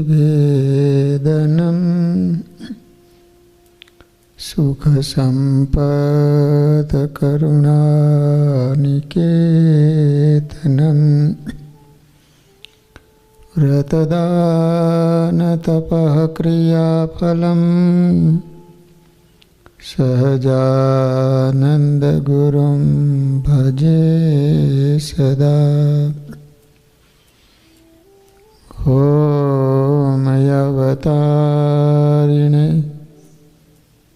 भेदनं सुखसम्पत्करुणानिकेतनं व्रतदानतपः क्रियाफलं सहजानन्दगुरुं भजे सदा। ॐ अवतारिणे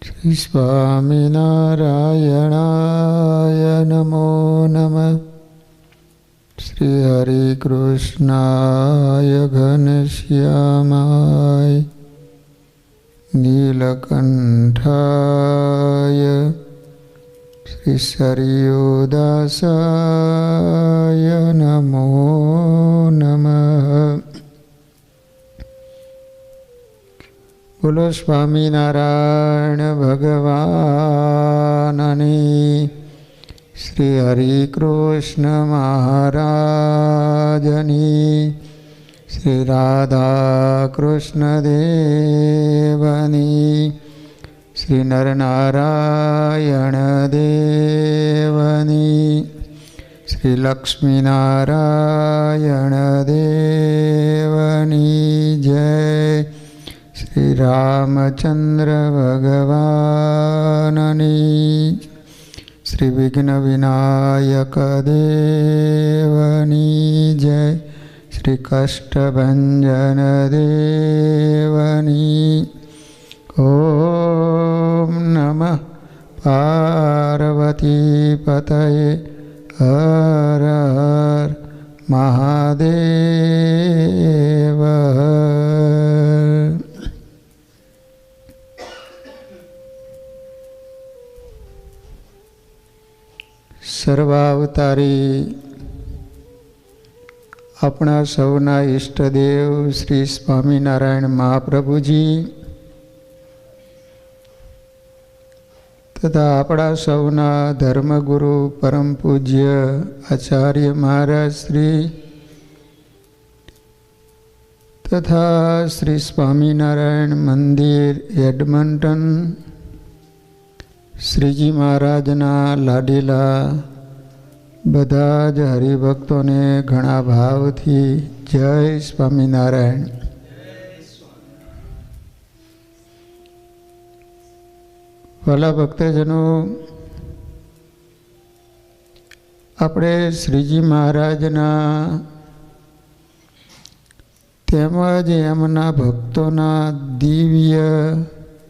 श्री स्वामिनारायणाय नमो नमः। श्री हरिकृष्णाय घनश्यामाय नीलकण्ठाय श्री सरयूदासाय नमो नमः। बोलो स्वामीनारायण भगवाननी श्री हरिकृष्ण महाराजनी श्री राधा कृष्ण देवनी श्री नरनारायण देवनी श्री लक्ष्मीनारायण देवनी जय। श्री रामचंद्र भगवाननी श्री विघ्न विनायक देवनी जय। श्री कष्टभंजन देवनी ओम नमः पार्वती पतये हर हर महादेव। सर्वावतारी अपना सौना इष्टदेव श्री स्वामीनारायण महाप्रभुजी तथा अपना सौना धर्मगुरु परम पूज्य आचार्य महाराज श्री तथा श्री स्वामीनारायण मंदिर एडमंटन श्रीजी महाराजना लाडीला बधाज हरिभक्तों ने घणा भाव थी जय स्वामीनारायण। वाला भक्तजनों, अपने श्रीजी महाराजना तेमज एमना भक्तोना दिव्य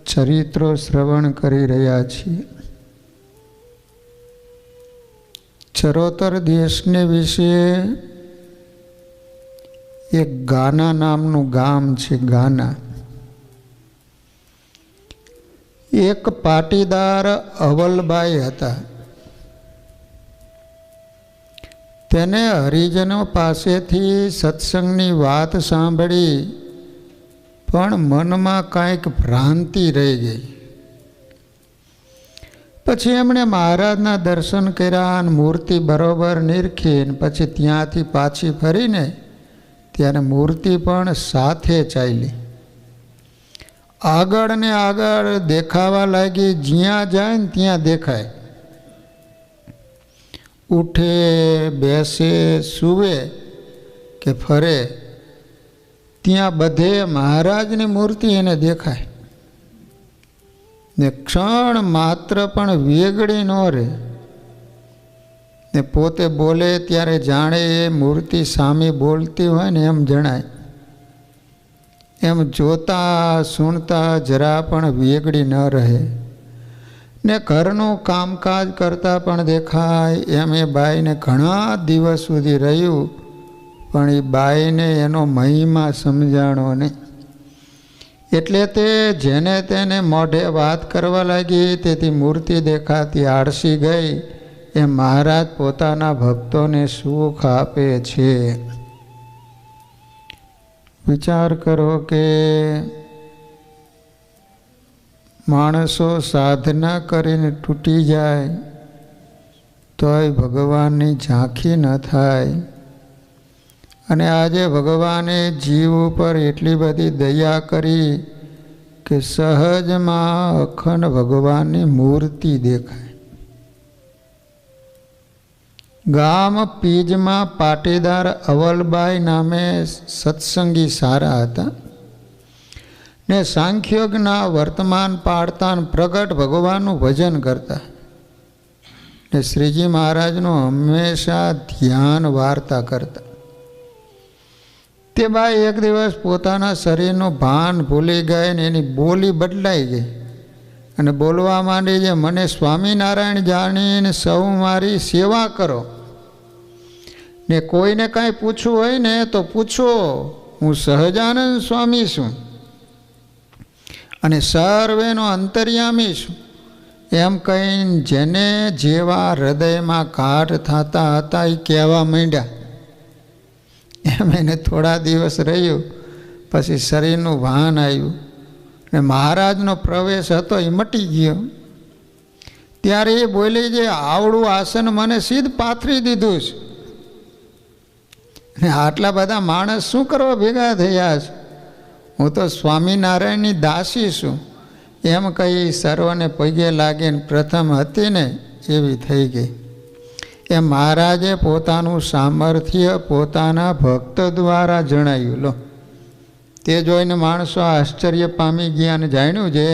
चरित्रों श्रवण करी रह्या छीए। चरोतर देशने विषे एक गाना नामनु गाम छे। गाना एक पाटीदार अवलबाई हता। तेने हरिजनों पासेथी सत्संगनी वात सांभળી पण मनमा कांईक भ्रांति रही गई। पछी एमणे महाराजना दर्शन कर्या, मूर्ति बरोबर निरखी, पछी त्यांथी पाછી फरीने त्यारे मूर्ति पण साथे चाली। आगळ ने आगळ देखावा लागी, ज्यां जाए त्यां देखाय। उठे बेसे सुवे के फरे त्यां बधे महाराजनी मूर्ति एने देखाय ने क्षण मात्र पण वेगળી न रहे ने पोते बोले त्यारे जाणे ए मूर्ति सामी बोलती होय ने एम जणाय। एम जोता सुनता जरा पण वेगળી न रहे ने घरનું कामकाज करता पण देखाय। एम ए बाईने घणा दिवस सुधी रह्યું पण ए बाईने एनो महिमा समजाणो नहीं। एटले ते जेने तेने मोढे वात करवा लागी, तेथी मूर्ति देखाती आळसी गई। ए महाराज पोताना भक्तोने सुख आपे छे। विचार करो के माणसो साधना करीने तूटी जाए तोय भगवाननी झांखी न थाय। અને આજે ભગવાને જીવ ઉપર એટલી બધી દયા કરી કે સહજમાં અખંડ ભગવાનની મૂર્તિ દેખાય. ગામ પીજમાં પાટીદાર અવલબાઈ નામે સત્સંગી સારા હતા ને સાંખ્યોગના વર્તમાન પાડતા પ્રગટ ભગવાનનું ભજન કરતા ને શ્રીજી મહારાજનું હંમેશા ધ્યાન વાર્તા કરતા. તે બાઈ એક દિવસ પોતાના શરીરનું ભાન ભૂલી ગઈ ને એની બોલી બદલાઈ ગઈ અને બોલવા માંડી છે, મને સ્વામિનારાયણ જાણીને સૌ મારી સેવા કરો ને કોઈને કાંઈ પૂછવું હોય ને તો પૂછો, હું સહજાનંદ સ્વામી છું અને સર્વેનો અંતર્યામી છું. એમ કહીને જેને જેવા હૃદયમાં કાઢ થતા હતા એ કહેવા માંડ્યા. એમ એને થોડા દિવસ રહ્યું, પછી શરીરનું ભાન આવ્યું ને મહારાજનો પ્રવેશ હતો એ મટી ગયો. ત્યારે એ બોલી જે આવડું આસન મને સીધ પાથરી દીધું છે ને આટલા બધા માણસ શું કરવા ભેગા થયા છે, હું તો સ્વામિનારાયણની દાસી છું. એમ કહી સર્વને પગે લાગીને પ્રથમ હતી ને એવી થઈ ગઈ. એમ મહારાજે પોતાનું સામર્થ્ય પોતાના ભક્ત દ્વારા જણાવ્યું. લો, તે જોઈને માણસો આશ્ચર્ય પામી ગયા અને જાણ્યું છે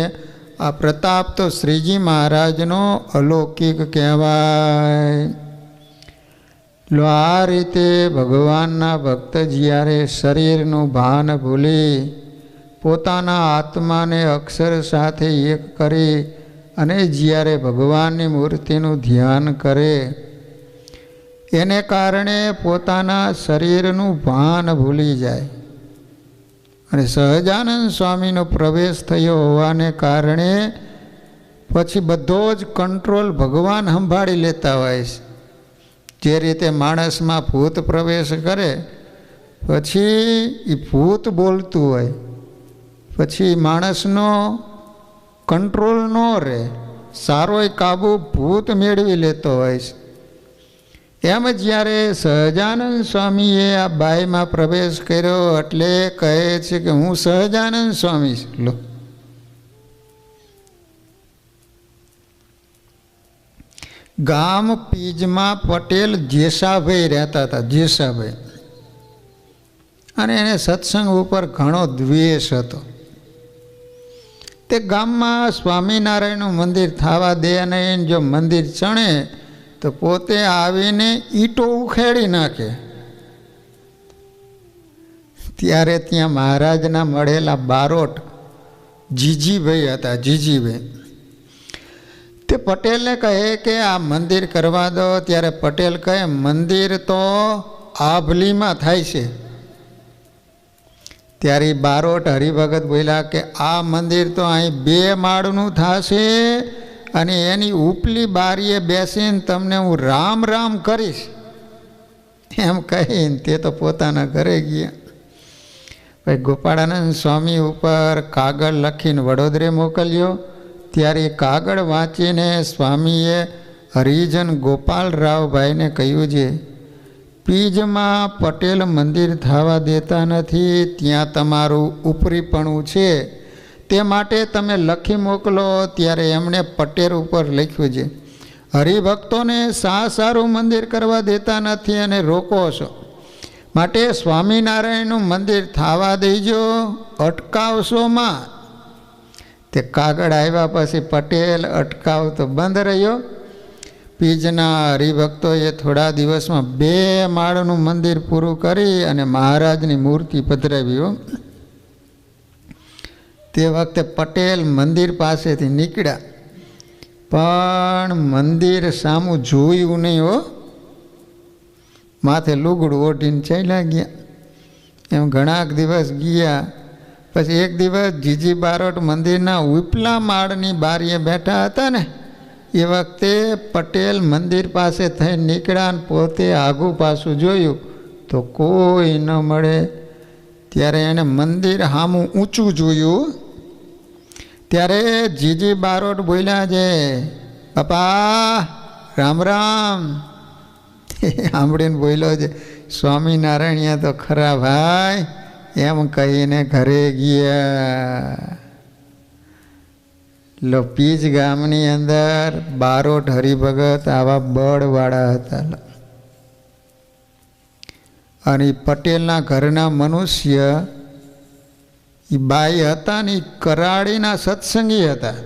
આ પ્રતાપ તો શ્રીજી મહારાજનો અલૌકિક કહેવાય. લો, આ રીતે ભગવાનના ભક્ત જ્યારે શરીરનું ભાન ભૂલી પોતાના આત્માને અક્ષર સાથે એક કરી અને જ્યારે ભગવાનની મૂર્તિનું ધ્યાન કરે એને કારણે પોતાના શરીરનું ભાન ભૂલી જાય અને સહજાનંદ સ્વામીનો પ્રવેશ થયો હોવાને કારણે પછી બધો જ કંટ્રોલ ભગવાન સંભાળી લેતા હોય છે. જે રીતે માણસમાં ભૂત પ્રવેશ કરે પછી એ ભૂત બોલતું હોય, પછી માણસનો કંટ્રોલ ન રહે, સારોય કાબુ ભૂત મેળવી લેતો હોય છે. એમ જ્યારે સહજાનંદ સ્વામીએ આ બાઈમાં પ્રવેશ કર્યો એટલે કહે છે કે હું સહજાનંદ સ્વામી છું. લો, ગામ પીજમાં પટેલ જેસાભાઈ રહેતા હતા. જેસાભાઈ, અને એને સત્સંગ ઉપર ઘણો દ્વેષ હતો. તે ગામમાં સ્વામિનારાયણનું મંદિર થવા દે નહીં, જો મંદિર ચણે તો પોતે આવીને ઈંટો ઉખેડી નાખે. ત્યારે ત્યાં મહારાજના મળેલા બારોટ જીજીભાઈ હતા. જીજીભાઈ તે પટેલને કહે કે આ મંદિર કરવા દો. ત્યારે પટેલ કહે મંદિર તો આભલીમાં થાય છે. ત્યારે બારોટ હરિભગત બોલ્યા કે આ મંદિર તો અહીં 2 માળનું થશે અને એની ઉપલી બારીએ બેસીને તમને હું રામ રામ કરીશ. એમ કહીને તે તો પોતાના ઘરે ગયા. ભાઈ ગોપાળાનંદ સ્વામી ઉપર કાગળ લખીને વડોદરે મોકલ્યો. ત્યારે કાગળ વાંચીને સ્વામીએ હરિજન ગોપાલરાવભાઈને કહ્યું છે, પીજમાં પટેલ મંદિર થવા દેતા નથી, ત્યાં તમારું ઉપરીપણું છે, તે માટે તમે લખી મોકલો. ત્યારે એમણે પટેલ ઉપર લખ્યું છે, હરિભક્તોને સારું મંદિર કરવા દેતા નથી અને રોકો છો, માટે સ્વામિનારાયણનું મંદિર થવા દેજો, અટકાવશો માં. તે કાગળ આવ્યા પછી પટેલ અટકાવ તો બંધ રહ્યો. પીજના હરિભક્તોએ થોડા દિવસમાં 2 માળનું મંદિર પૂરું કરી અને મહારાજની મૂર્તિ પધરાવી. તે વખતે પટેલ મંદિર પાસેથી નીકળ્યા પણ મંદિર સામું જોયું નહીં. હો, માથે લુગડું ઓઢીને ચાલ્યા ગયા. એમ ઘણાક દિવસ ગયા. પછી એક દિવસ જીજી બારોટ મંદિરના ઉપલા માળની બારીએ બેઠા હતા ને એ વખતે પટેલ મંદિર પાસે થઈ નીકળ્યા અને પોતે આગું પાછું જોયું તો કોઈ ન મળે. ત્યારે એણે મંદિર સામું ઊંચું જોયું. ત્યારે જીજી બારોટ બોલ્યા છે, બાપા રામ રામ. સાંભળીને બોલ્યો છે, સ્વામિનારાયણ તો ખરા ભાઈ એમ કહીને ઘરે ગયા. લો પીજ ગામની અંદર બારોટ હરિભગત આવા બળવાળા હતા. અને પટેલના ઘરના મનુષ્ય એ બાઈ હતા ને કરાડીના સત્સંગી હતા.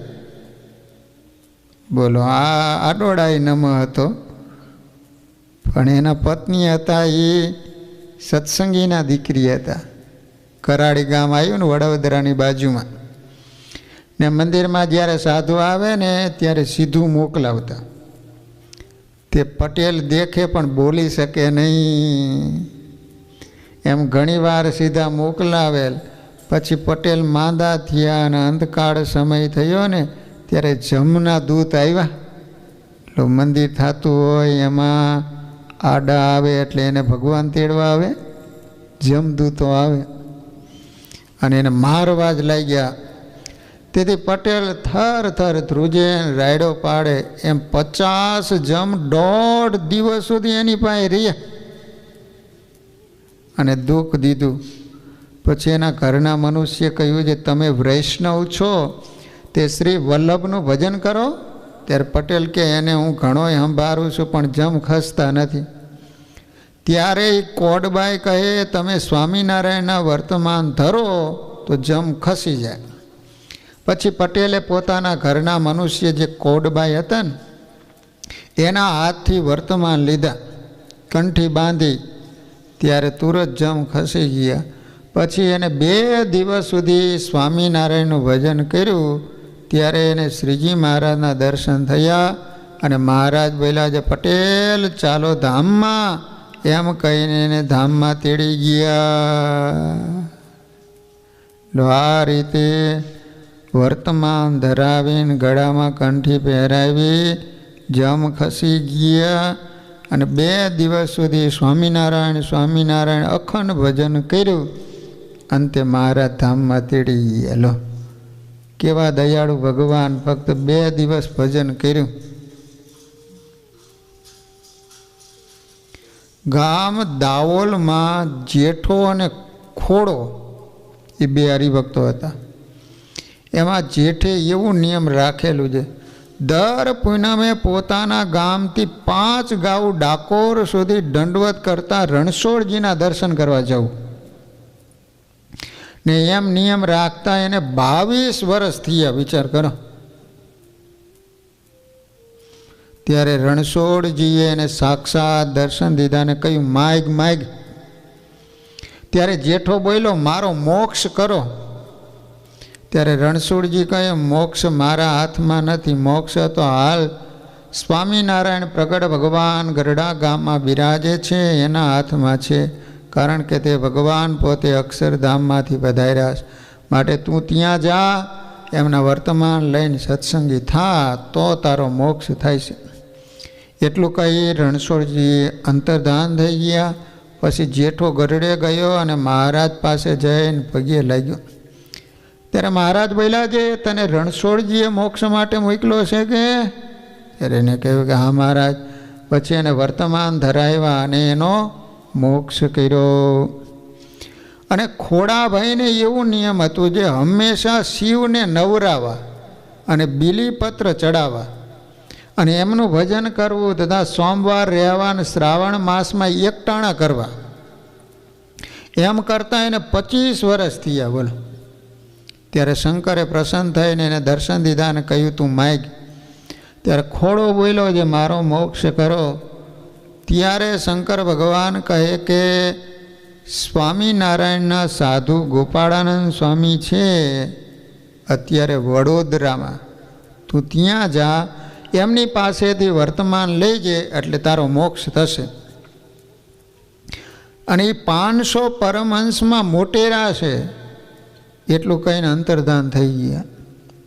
બોલો આ આડોડાઈ નમ હતો, પણ એના પત્ની હતા એ સત્સંગીના દીકરી હતા. કરાડી ગામ આવ્યું ને વડોદરાની બાજુમાં, ને મંદિરમાં જ્યારે સાધુ આવે ને ત્યારે સીધું મોકલાવતા. તે પટેલ દેખે પણ બોલી શકે નહીં, એમ ઘણીવાર સીધા મોકલાવેલ. પછી પટેલ માંદા થયા અને અંતકાળ સમય થયો ને ત્યારે જમના દૂત આવ્યા. એટલે મંદિર થતું હોય એમાં આડા આવે એટલે એને ભગવાન તેડવા આવે, જમદૂતો આવે અને એને મારવા જ લાગ્યા. તેથી પટેલ થર થર ધ્રુજે રાયડો પાડે એમ 50 જમ 1.5 દિવસ સુધી એની પાસે રહ્યા અને દુઃખ દીધું. પછી એના ઘરના મનુષ્ય કહ્યું છે તમે વૈષ્ણવ છો તે શ્રી વલ્લભનું ભજન કરો. ત્યારે પટેલ કે એને હું ઘણોય સંભાળું છું પણ જમ ખસતા નથી. ત્યારે એ કોડબાઈ કહે તમે સ્વામિનારાયણના વર્તમાન ધરો તો જમ ખસી જાય. પછી પટેલે પોતાના ઘરના મનુષ્ય જે કોડબાઈ હતા ને એના હાથથી વર્તમાન લીધા, કંઠી બાંધી, ત્યારે તુરત જમ ખસી ગયા. પછી એને 2 દિવસ સુધી સ્વામિનારાયણનું ભજન કર્યું. ત્યારે એને શ્રીજી મહારાજના દર્શન થયા અને મહારાજ બોલ્યા છે પટેલ ચાલો ધામમાં, એમ કહીને એને ધામમાં તેડી ગયા. આ રીતે વર્તમાન ધરાવીને ગળામાં કંઠી પહેરાવી જમ ખસી ગયા અને 2 દિવસ સુધી સ્વામિનારાયણ સ્વામિનારાયણ અખંડ ભજન કર્યું. અંતે મહારાજ ધામમાં તેડી ગયા. લો કેવા દયાળુ ભગવાન, ફક્ત 2 દિવસ ભજન કર્યું. ગામ દાવોલમાં જેઠો અને ખોડો એ 2 હરિભક્તો હતા. એમાં જેઠે એવું નિયમ રાખેલું છે દર પૂનમે પોતાના ગામથી 5 ગાઉ ડાકોર સુધી દંડવત કરતા રણછોડજીના દર્શન કરવા જવું. ને એમ નિયમ રાખતા એને 22 વર્ષ થયા, વિચાર કરો. ત્યારે રણછોડજીએ એને સાક્ષાત દર્શન દીધા ને કહ્યું માગ માગ. ત્યારે જેઠો બોલ્યો મારો મોક્ષ કરો. ત્યારે રણછોડજી કહે મોક્ષ મારા હાથમાં નથી, મોક્ષ તો હાલ સ્વામિનારાયણ પ્રગટ ભગવાન ગરડા ગામમાં બિરાજે છે એના હાથમાં છે. કારણ કે તે ભગવાન પોતે અક્ષરધામમાંથી પધાર્યા છે, માટે તું ત્યાં જા, એમના વર્તમાન લઈને સત્સંગી થા તો તારો મોક્ષ થાય છે. એટલું કહી રણછોડજી અંતર્ધાન થઈ ગયા. પછી જેઠો ગરડે ગયો અને મહારાજ પાસે જઈને પગે લાગ્યો. ત્યારે મહારાજ બોલ્યા છે તને રણછોડજીએ મોક્ષ માટે મોકલો છે કે? ત્યારે એને કહ્યું કે હા મહારાજ. પછી એને વર્તમાન ધરાવ્યા અને એનો મોક્ષ કર્યો. અને ખોડાભાઈને એવું નિયમ હતું જે હંમેશા શિવને નવરાવા અને બીલીપત્ર ચડાવવા અને એમનું ભજન કરવું તથા સોમવાર રહેવા અને શ્રાવણ માસમાં એકટાણા કરવા. એમ કરતાં એને 25 વર્ષ થયા. બોલો. ત્યારે શંકરે પ્રસન્ન થઈને એને દર્શન દીધા અને કહ્યું તું માગ. ત્યારે ખોડો બોલ્યો જે મારો મોક્ષ કરો. ત્યારે શંકર ભગવાન કહે કે સ્વામિનારાયણના સાધુ ગોપાળાનંદ સ્વામી છે અત્યારે વડોદરામાં, તું ત્યાં જા, એમની પાસેથી વર્તમાન લેજે એટલે તારો મોક્ષ થશે. અને એ 500 પરમહંસમાં મોટેરા છે. એટલું કહીને અંતર્ધાન થઈ ગયા.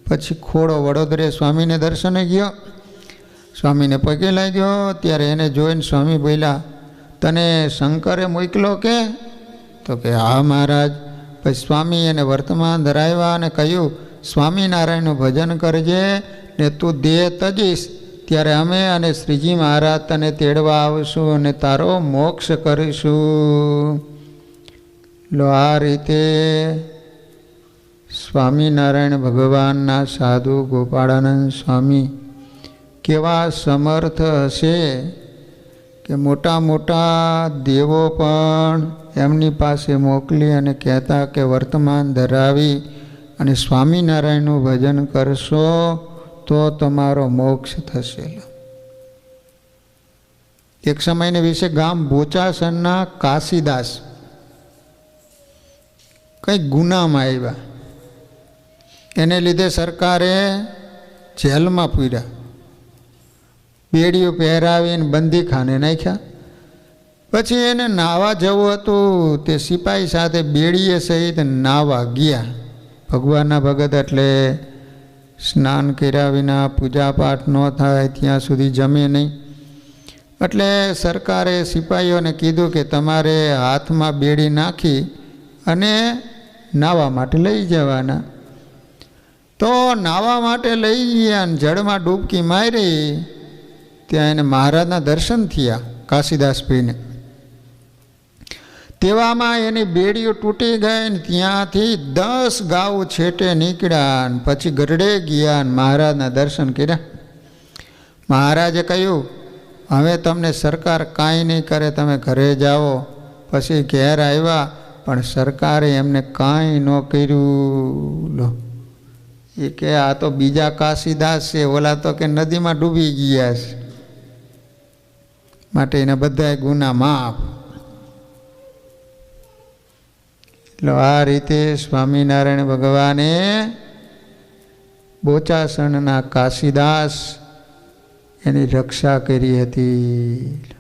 પછી ખોડો વડોદરે સ્વામીને દર્શને ગયો, સ્વામીને પગે લાગ્યો. ત્યારે એને જોઈને સ્વામી બોલ્યા તને શંકરે મોકલો કે? તો કે હા મહારાજ. પછી સ્વામી એને વર્તમાન ધરાવ્યા અને કહ્યું સ્વામિનારાયણનું ભજન કરજે ને તું દેહ તજીશ ત્યારે અમે અને શ્રીજી મહારાજ તને તેડવા આવશું અને તારો મોક્ષ કરીશું. લો આ રીતે સ્વામિનારાયણ ભગવાનના સાધુ ગોપાળાનંદ સ્વામી કેવા સમર્થ હશે કે મોટા મોટા દેવો પણ એમની પાસે મોકલી અને કહેતા કે વર્તમાન ધરાવી અને સ્વામિનારાયણનું ભજન કરશો તો તમારો મોક્ષ થશે. એક સમયને વિશે ગામ બોચાસણના કાશીદાસ કંઈક ગુનામાં આવ્યા. એને લીધે સરકારે જેલમાં પૂર્યા, બેડીઓ પહેરાવીને બંદીખાને નાખ્યા. પછી એને નાહવા જવું હતું, તે સિપાહી સાથે બેડીએ સહિત નાહવા ગયા. ભગવાનના ભગત એટલે સ્નાન કર્યા વિના પૂજાપાઠ ન થાય ત્યાં સુધી જમે નહીં. એટલે સરકારે સિપાહીઓને કીધું કે તમારે હાથમાં બેડી નાખી અને નાહવા માટે લઈ જવાના. તો નાહવા માટે લઈ ગયા અને જળમાં ડૂબકી મારી. ત્યાં એને મહારાજના દર્શન થયા કાશીદાસભાઈને. તેવામાં એની બેડીઓ તૂટી ગઈ ને ત્યાંથી 10 ગાઉ છેટે નીકળ્યા અને પછી ગરડે ગયા અને મહારાજના દર્શન કર્યા. મહારાજે કહ્યું હવે તમને સરકાર કાંઈ નહીં કરે, તમે ઘરે જાઓ. પછી ઘેર આવ્યા પણ સરકારે એમને કાંઈ ન કર્યું. લો એ કે આ તો બીજા કાશીદાસ છે, ઓલા તો કે નદીમાં ડૂબી ગયા છે, માટે એના બધા ગુના માફ. એટલે આ રીતે સ્વામિનારાયણ ભગવાને બોચાસણના કાશીદાસ એની રક્ષા કરી હતી.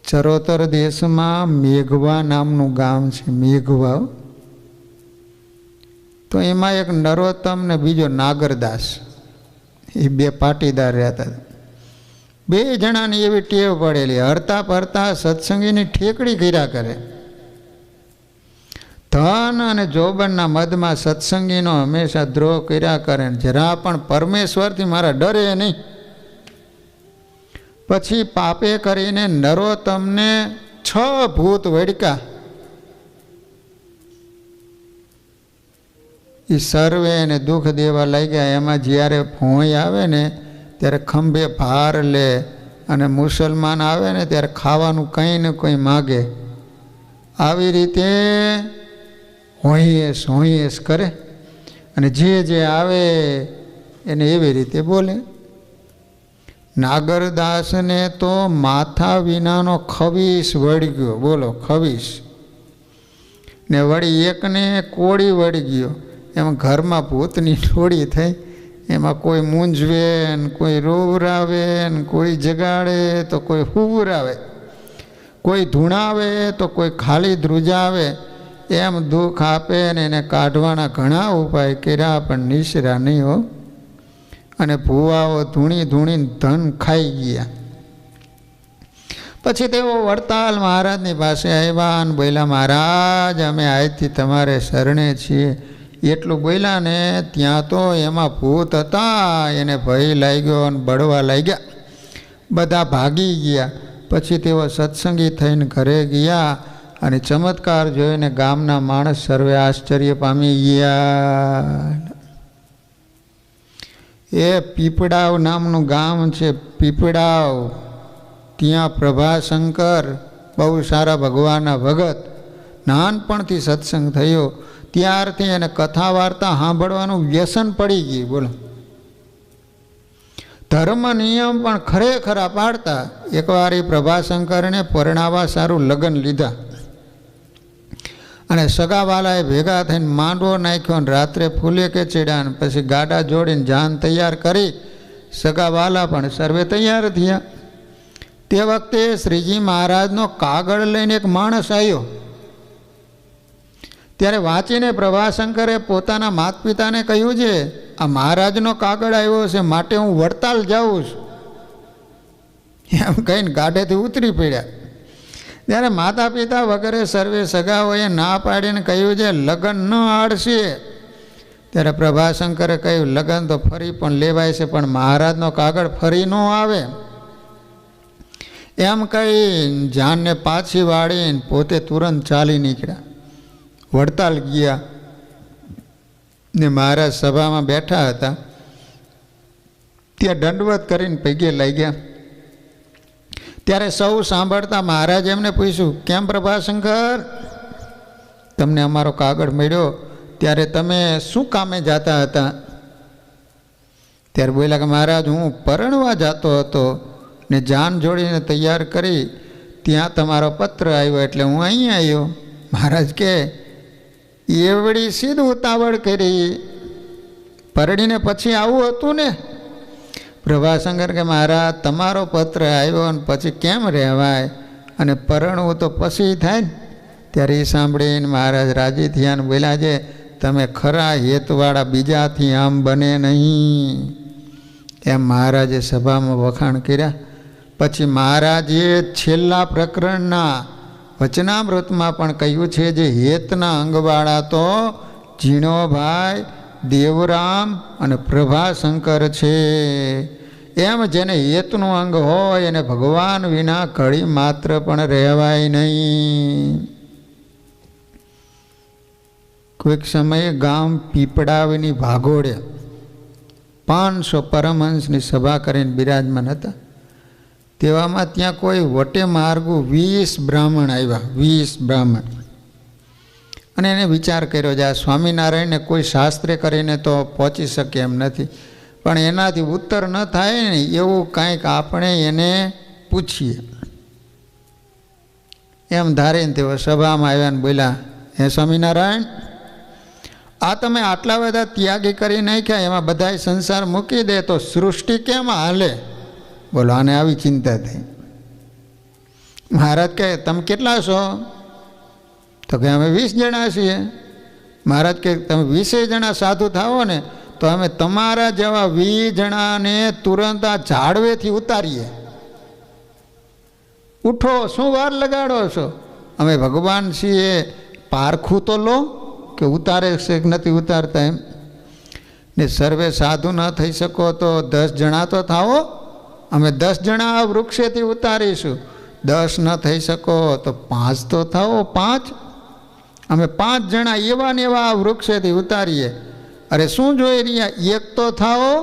ચરોતર દેશમાં મેઘવા નામનું ગામ છે, મેઘવા. તો એમાં એક નરોત્તમ ને બીજો નાગરદાસ, એ બે પાટીદાર રહેતા હતા. બે જણાની એવી ટેવ પડેલી, હરતા ફરતા સત્સંગીની ઠેકડી કર્યા કરે. ધન અને જોબનના મદમાં સત્સંગીનો હંમેશા દ્રોહ કર્યા કરે, જરા પણ પરમેશ્વરથી મારા ડરે નહીં. પછી પાપે કરીને નરોત્તમને 6 ભૂત વડકા. એ સર્વે એને દુઃખ દેવા લાગ્યા. એમાં જ્યારે ભોંય આવે ને ત્યારે ખંભે ભાર લે, અને મુસલમાન આવે ને ત્યારે ખાવાનું કંઈ ને કંઈ માગે. આવી રીતે હોઈએસ કરે અને જે આવે એને એવી રીતે બોલે. નાગરદાસને તો માથા વિનાનો ખવીસ વળી ગયો. બોલો, ખવીસ. ને વળી એકને કોળી વળી ગયો. એમાં ઘરમાં ભૂતની ટોળી થઈ. એમાં કોઈ મૂંઝવે ને કોઈ રોવરાવે ને કોઈ જગાડે તો કોઈ હુવરાવે, કોઈ ધૂણાવે તો કોઈ ખાલી ધ્રુજાવે. એમ દુઃખ આપે ને એને કાઢવાના ઘણા ઉપાય કર્યા પણ નિસરા નહીં હો. અને ભૂવાઓ ધૂણી ધૂણીને ધન ખાઈ ગયા. પછી તેઓ વડતાલ મહારાજની પાસે આવ્યા અને બોલ્યા, મહારાજ અમે આજથી તમારે શરણે છીએ. એટલું બોલ્યા ને ત્યાં તો એમાં ભૂત હતા, એને ભય લાગ્યો અને બળવા લાગ્યા. બધા ભાગી ગયા. પછી તેઓ સત્સંગી થઈને ઘરે ગયા અને ચમત્કાર જોઈને ગામના માણસ સર્વે આશ્ચર્ય પામી ગયા. એ પીપળાવ નામનું ગામ છે, પીપળાવ. ત્યાં પ્રભાશંકર બહુ સારા ભગવાનના ભગત, નાનપણથી સત્સંગ થયો. ત્યારથી એને કથા વાર્તા સાંભળવાનું વ્યસન પડી ગયું. બોલો, ધર્મ નિયમ પણ ખરેખર પાડતા. એકવાર એ પ્રભાશંકરને પરણાવા સારું લગ્ન લીધા અને સગાવાલાએ ભેગા થઈને માંડવો નાખ્યો અને રાત્રે ફૂલે કે ચડ્યા ને પછી ગાડા જોડીને જાન તૈયાર કરી. સગાવાલા પણ સર્વે તૈયાર થયા. તે વખતે શ્રીજી મહારાજનો કાગળ લઈને એક માણસ આવ્યો. ત્યારે વાંચીને પ્રભાશંકરે પોતાના માતા પિતાને કહ્યું છે, આ મહારાજનો કાગળ આવ્યો છે, માટે હું વડતાલ જાઉં છું. એમ કહીને ગાડેથી ઉતરી પડ્યા. ત્યારે માતા પિતા વગેરે સર્વે સગાઓએ ના પાડીને કહ્યું છે, લગ્ન ન આડશે ત્યારે પ્રભાશંકરે કહ્યું લગ્ન તો ફરી પણ લેવાય છે, પણ મહારાજનો કાગળ ફરી ન આવે. એમ કહી જાનને પાછી વાળીને પોતે તુરંત ચાલી નીકળ્યા. વડતાલ ગયા ને મહારાજ સભામાં બેઠા હતા. ત્યાં દંડવત કરીને પગે લાગ્યા. ત્યારે સૌ સાંભળતા મહારાજ એમને પૂછ્યું, કેમ પ્રભાશંકર, તમને અમારો કાગળ મળ્યો, ત્યારે તમે શું કામે જતા હતા? ત્યારે બોલ્યા કે મહારાજ, હું પરણવા જતો હતો ને જાન જોડીને તૈયાર કરી, ત્યાં તમારો પત્ર આવ્યો એટલે હું અહીં આવ્યો. મહારાજ કે એવડી સીધ ઉતાવળ કરી, પરણીને પછી આવું હતું ને? પ્રભાશંકર કે મહારાજ, તમારો પત્ર આવ્યો અને પછી કેમ રહેવાય, અને પરણવું તો પછી થાય ને. ત્યારે એ સાંભળીને મહારાજ રાજી થયા ને બોલ્યા છે, તમે ખરા હેતવાળા, બીજાથી આમ બને નહીં. એમ મહારાજે સભામાં વખાણ કર્યા. પછી મહારાજે છેલ્લા પ્રકરણના વચનામૃતમાં પણ કહ્યું છે, જે હેતના અંગવાળા તો ઝીણોભાઈ, દેવરામ અને પ્રભાશંકર છે. એમ જેને હેતનું અંગ હોય એને ભગવાન વિના ઘડી માત્ર પણ રહેવાય નહીં. કોઈક સમયે ગામ પીપળાવીની ભાગોળે 500 પરમહંસની સભા કરીને બિરાજમાન હતા. તેવામાં ત્યાં કોઈ વટે માર્ગુ 20 બ્રાહ્મણ આવ્યા. 20 બ્રાહ્મણ. અને એને વિચાર કર્યો છે, આ સ્વામિનારાયણને કોઈ શાસ્ત્રે કરીને તો પહોંચી શકે એમ નથી, પણ એનાથી ઉત્તર ન થાય ને એવું કાંઈક આપણે એને પૂછીએ. એમ ધારીને તેઓ સભામાં આવ્યા ને બોલ્યા, હે સ્વામિનારાયણ, આ તમે આટલા બધા ત્યાગી કરી નાખ્યા, એમાં બધાય સંસાર મૂકી દે તો સૃષ્ટિ કેમ હાલે? બોલો, આને આવી ચિંતા થઈ. મહારાજ કહે, તમે કેટલા છો? તો કે અમે 20 જણા છીએ. મહારાજ કહે, તમે 20 જણા સાધુ થાવો ને તો અમે તમારા જેવા 20 જણાને તુરંત આ ઝાડવેથી ઉતારીએ. ઉઠો, શું વાર લગાડો છો? અમે ભગવાન છીએ, પારખું તો લો કે ઉતારે છે કે નથી ઉતારતા એમ. ને સર્વે સાધુ ન થઈ શકો તો 10 જણા તો થાવો. અમે 10 જણા આ વૃક્ષેથી ઉતારીશું. 10 ન થઈ શકો તો 5 તો થાવો. 5 અમે 5 જણા એવા ને એવા આ વૃક્ષેથી ઉતારીએ. અરે શું જોઈ રહ્યા, એક તો થાવો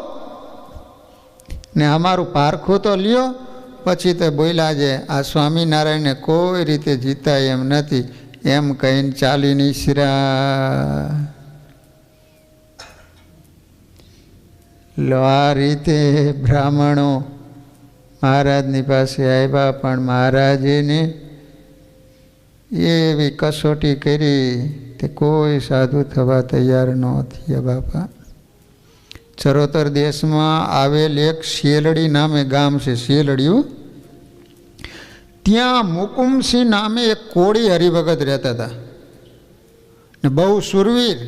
ને અમારું પારખું તો લ્યો. પછી તો બોલ્યા છે, આ સ્વામિનારાયણને કોઈ રીતે જીતાય એમ નથી. એમ કહીને ચાલી નીસર્યા. લો, આ રીતે બ્રાહ્મણો મહારાજની પાસે આવ્યા, પણ મહારાજેને એવી કસોટી કરી તે કોઈ સાધુ થવા તૈયાર ન થયા. બાપા, ચરોતર દેશમાં આવેલ એક શેલડી નામે ગામ છે, શેલડિયું. ત્યાં મુકુમસિંહ નામે એક કોળી હરિભગત રહેતા હતા ને બહુ સુરવીર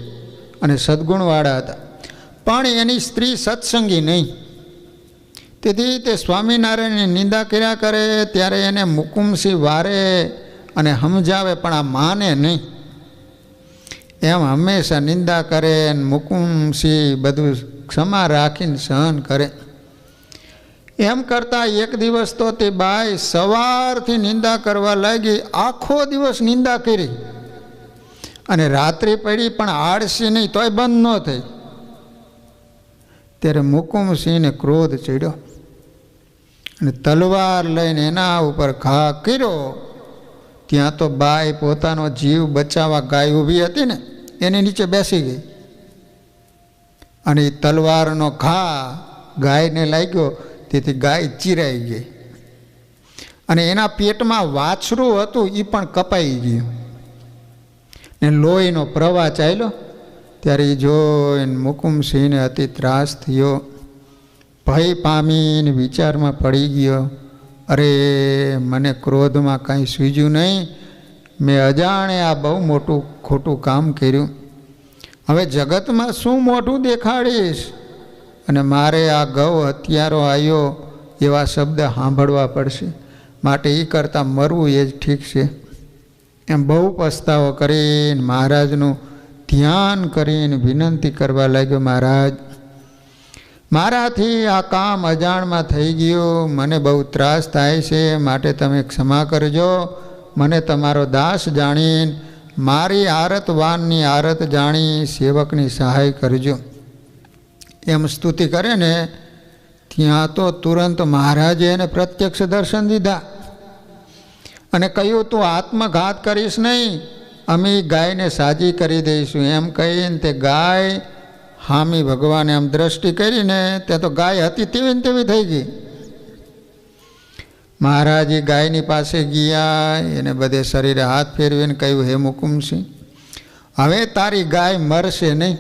અને સદ્ગુણવાળા હતા, પણ એની સ્ત્રી સત્સંગી નહીં. તેથી તે સ્વામિનારાયણની નિંદા કર્યા કરે. ત્યારે એને મુકુમસિંહ વારે અને સમજાવે, પણ આ માને નહીં. એમ હંમેશા નિંદા કરે. મુકુમસિંહ બધું ક્ષમા રાખીને સહન કરે. એમ કરતાં એક દિવસ તો તે બાઈ સવારથી નિંદા કરવા લાગી. આખો દિવસ નિંદા કરી અને રાત્રિ પડી પણ આળસી નહીં, તોય બંધ ન થઈ. ત્યારે મુકુમસિંહને ક્રોધ ચડ્યો અને તલવાર લઈને એના ઉપર ઘા કર્યો. ત્યાં તો બાઈ પોતાનો જીવ બચાવવા ગાય ઊભી હતી ને એની નીચે બેસી ગઈ અને એ તલવારનો ઘા ગાયને લાગ્યો. તેથી ગાય ચીરાઈ ગઈ અને એના પેટમાં વાછરું હતું એ પણ કપાઈ ગયું ને લોહીનો પ્રવાહ ચાલ્યો. ત્યારે એ જોઈને મુકુમસિંહને અતિ ત્રાસ થયો. ભય પામીને વિચારમાં પડી ગયો, અરે મને ક્રોધમાં કાંઈ સૂઝ્યું નહીં, મેં અજાણે આ બહુ મોટું ખોટું કામ કર્યું. હવે જગતમાં શું મોઢું દેખાડીશ અને મારે આ ગૌ હત્યારો આવ્યો એવા શબ્દ સાંભળવા પડશે, માટે એ કરતાં મરવું એ જ ઠીક છે. એમ બહુ પસ્તાવો કરીને મહારાજનું ધ્યાન કરીને વિનંતી કરવા લાગ્યો, મહારાજ, મારાથી આ કામ અજાણમાં થઈ ગયું, મને બહુ ત્રાસ થાય છે, માટે તમે ક્ષમા કરજો. મને તમારો દાસ જાણીને મારી આરતવાનની આરત જાણી સેવકની સહાય કરજો. એમ સ્તુતિ કરે ને ત્યાં તો તુરંત મહારાજે એને પ્રત્યક્ષ દર્શન દીધા અને કહ્યું, તું આત્મઘાત કરીશ નહીં, અમે ગાયને સાજી કરી દઈશું. એમ કહીને તે ગાય હામી ભગવાને આમ દ્રષ્ટિ કરીને ત્યાં તો ગાય હતી તેવી ને તેવી થઈ ગઈ. મહારાજ ગાયની પાસે ગયા, એને બધે શરીરે હાથ ફેરવીને કહ્યું, હે મુકુમસિંહ, હવે તારી ગાય મરશે નહીં.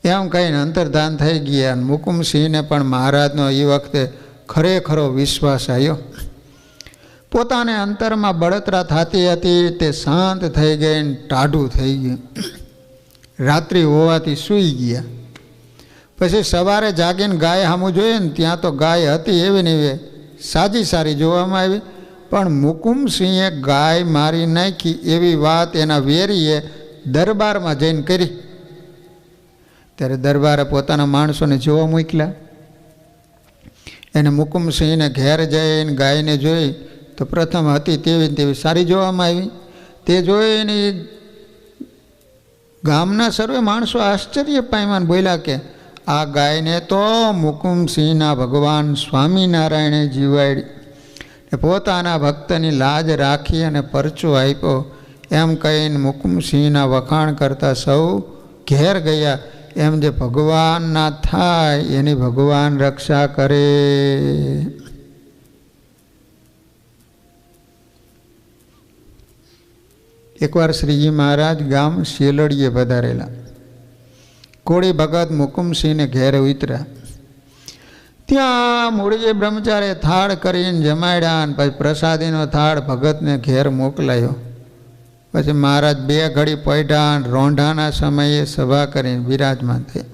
એમ કહીને અંતર્ધાન થઈ ગયા. મુકુમસિંહને પણ મહારાજનો એ વખતે ખરેખરો વિશ્વાસ આવ્યો. પોતાને અંતરમાં બળતરા થતી હતી તે શાંત થઈ ગઈ ને ટાઢું થઈ ગયું. રાત્રિ હોવાથી સૂઈ ગયા. પછી સવારે જાગીને ગાય સામું જોઈએ ને ત્યાં તો ગાય હતી એવી ને એવી સાજી સારી જોવામાં આવી, પણ મુકુમસિંહે ગાય મારી નાખી એવી વાત એના વેરીએ દરબારમાં જઈને કરી. ત્યારે દરબારે પોતાના માણસોને જોવા મોકલ્યા. એને મુકુમસિંહને ઘેર જઈને ગાયને જોઈ તો પ્રથમ હતી તેવી તેવી સારી જોવામાં આવી. તે જોઈને ગામના સર્વે માણસો આશ્ચર્ય પામ્યા ને બોલ્યા કે આ ગાયને તો મુકુમસિંહના ભગવાન સ્વામિનારાયણે જીવાડી. પોતાના ભક્તની લાજ રાખી અને પરચો આપ્યો. એમ કહીને મુકુમસિંહના વખાણ કરતા સૌ ઘેર ગયા. એમ જે ભગવાનના થાય એની ભગવાન રક્ષા કરે. એકવાર શ્રીજી મહારાજ ગામ શેલડીએ પધારેલા. કોળી ભગત મુકુમસિંહને ઘેરે ઉતર્યા. ત્યાં મૂળીએ બ્રહ્મચારે થાળ કરીને જમાડ્યા અને પછી પ્રસાદીનો થાળ ભગતને ઘેર મોકલાયો. પછી મહારાજ બે ઘડી પડ્યા. રોંઢાના સમયે સભા કરીને બિરાજમાન થયા.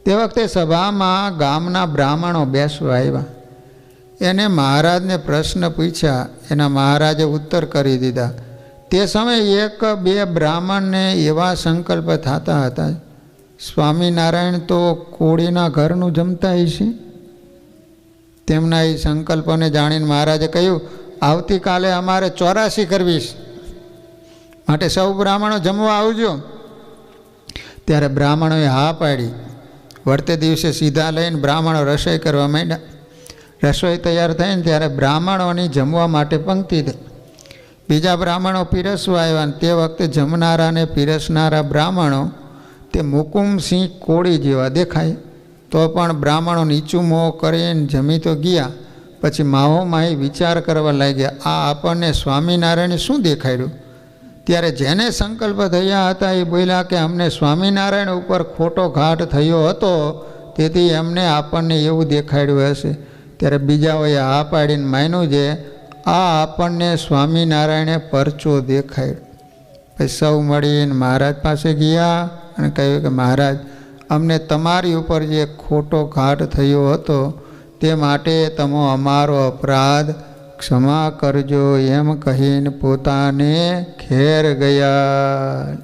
તે વખતે સભામાં ગામના બ્રાહ્મણો બેસવા આવ્યા. એને મહારાજને પ્રશ્ન પૂછ્યા. એના મહારાજે ઉત્તર કરી દીધા. તે સમયે એક બે બ્રાહ્મણને એવા સંકલ્પ થતા હતા, સ્વામિનારાયણ તો કોળીના ઘરનું જમતા હશે. તેમના એ સંકલ્પને જાણીને મહારાજે કહ્યું, આવતીકાલે અમારે 84 કરવી છે, માટે સૌ બ્રાહ્મણો જમવા આવજો. ત્યારે બ્રાહ્મણોએ હા પાડી. વર્તે દિવસે સીધા લઈને બ્રાહ્મણો રસોઈ કરવા માંડ્યા. રસોઈ તૈયાર થઈને ત્યારે બ્રાહ્મણોની જમવા માટે પંક્તિ થઈ. બીજા બ્રાહ્મણો પીરસવા આવ્યા. તે વખતે જમનારાને પીરસનારા બ્રાહ્મણો તે મુકુમસિંહ કોળી જેવા દેખાય. તો પણ બ્રાહ્મણો નીચું મોં કરીને જમી તો ગયા. પછી માહોમાહી વિચાર કરવા લાગ્યા, આ આપણને સ્વામિનારાયણે શું દેખાડ્યું? ત્યારે જેને સંકલ્પ થયા હતા એ બોલ્યા કે અમને સ્વામિનારાયણ ઉપર ખોટો ઘાટ થયો હતો, તેથી એમને આપણને એવું દેખાડ્યું હશે. ત્યારે બીજાઓએ હા પાડીને માન્યું છે આ આપણને સ્વામિનારાયણે પરચો દેખાડ્યો. પછી સૌ મળીને મહારાજ પાસે ગયા અને કહ્યું કે મહારાજ, અમને તમારી ઉપર જે ખોટો ઘાટ થયો હતો તે માટે તમે અમારો અપરાધ ક્ષમા કરજો. એમ કહીને પોતાને ઘેર ગયા.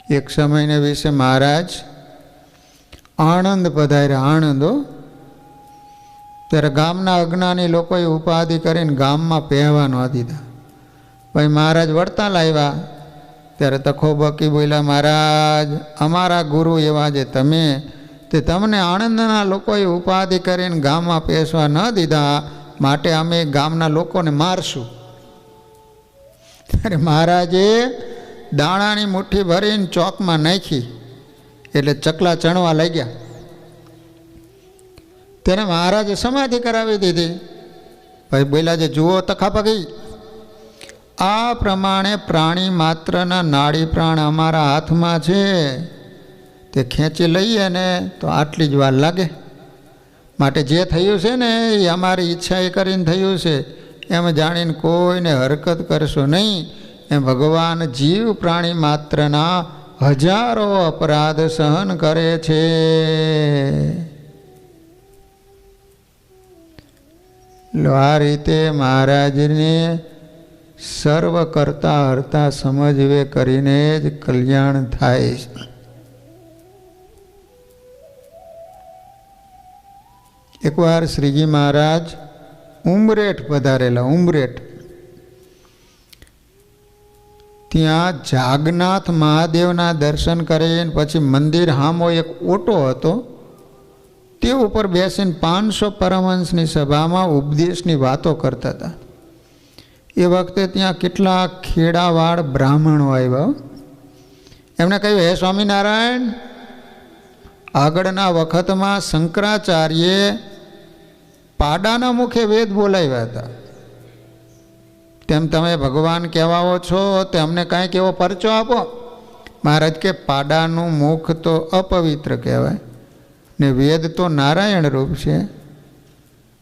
એક સમયને વિશે મહારાજ આણંદ પધાર્યા. આણંદો ત્યારે ગામના અજ્ઞાની લોકોએ ઉપાધિ કરીને ગામમાં પહેવા ન દીધા. ભાઈ મહારાજ વડતાલ આવ્યા ત્યારે તખોબકી બોલ્યા, મહારાજ અમારા ગુરુ એવા જે તમે, તે તમને આણંદના લોકોએ ઉપાધિ કરીને ગામમાં પેસવા ન દીધા, માટે અમે ગામના લોકોને મારશું. ત્યારે મહારાજે દાણાની મુઠ્ઠી ભરીને ચોકમાં નાખી એટલે ચકલા ચણવા લાગ્યા. તેને મહારાજે સમાધિ કરાવી દીધી. ભાઈ બોલ્યા છે, જુઓ તખાપકી, આ પ્રમાણે પ્રાણી માત્રના નાડી પ્રાણ અમારા હાથમાં છે. તે ખેંચી લઈએ ને તો આટલી જ વાર લાગે. માટે જે થયું છે ને એ અમારી ઈચ્છા એ કરીને થયું છે એમ જાણીને કોઈને હરકત કરશો નહીં. એમ ભગવાન જીવ પ્રાણી માત્રના હજારો અપરાધ સહન કરે છે. આ રીતે મહારાજને સર્વ કરતા હરતા સમજવે કરીને જ કલ્યાણ થાય છે. એકવાર શ્રીજી મહારાજ ઉમરેઠ પધારેલા. ઉમરેઠ ત્યાં જાગનાથ મહાદેવના દર્શન કરીને પછી મંદિર સામો એક ઓટો હતો, તે ઉપર બેસીને 500 પરમહંસની સભામાં ઉપદેશની વાતો કરતા હતા. એ વખતે ત્યાં કેટલાક ખેડાવાળ બ્રાહ્મણો આવ્યા. એમણે કહ્યું, હે સ્વામિનારાયણ, આગળના વખતમાં શંકરાચાર્યે પાડાના મુખે વેદ બોલાવ્યા હતા, તેમ તમે ભગવાન કહેવાઓ છો, તે અમને કાંઈક એવો પરચો આપો. મહારાજ કે પાડાનું મુખ તો અપવિત્ર કહેવાય ને વેદ તો નારાયણ રૂપ છે,